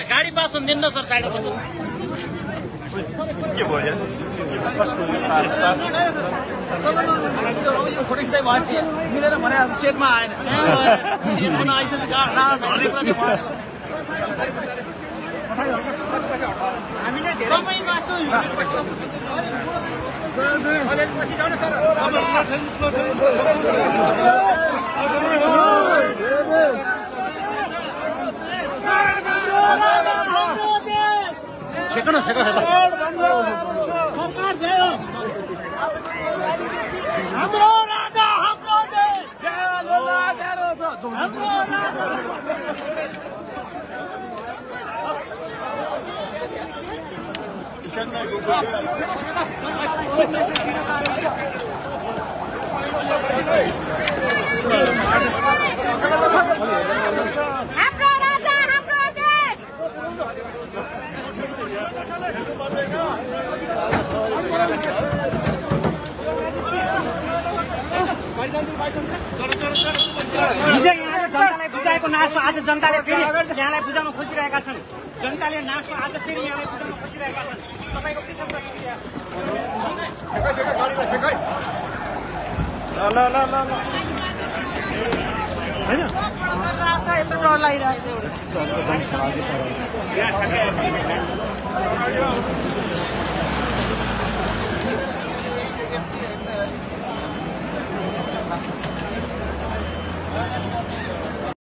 गाडी पास हुँदैन सर साइडमा बस्नु के भयो मिलेर भने सेटमा आएन सेटमा आइसक्यो हामीले तपाईँको हाम्रो राजा हाम्रो देश जनतालाई बुझाएको नासो आज जनताले फेरि यहाँलाई बुझाउन खोजिरहेका छन् जनताले नासो आज फेरि यहाँलाई बुझाउन खोजिरहेका छन् तपाईको के छ प्रतिक्रिया हैन यत्रो डर लागिरहेको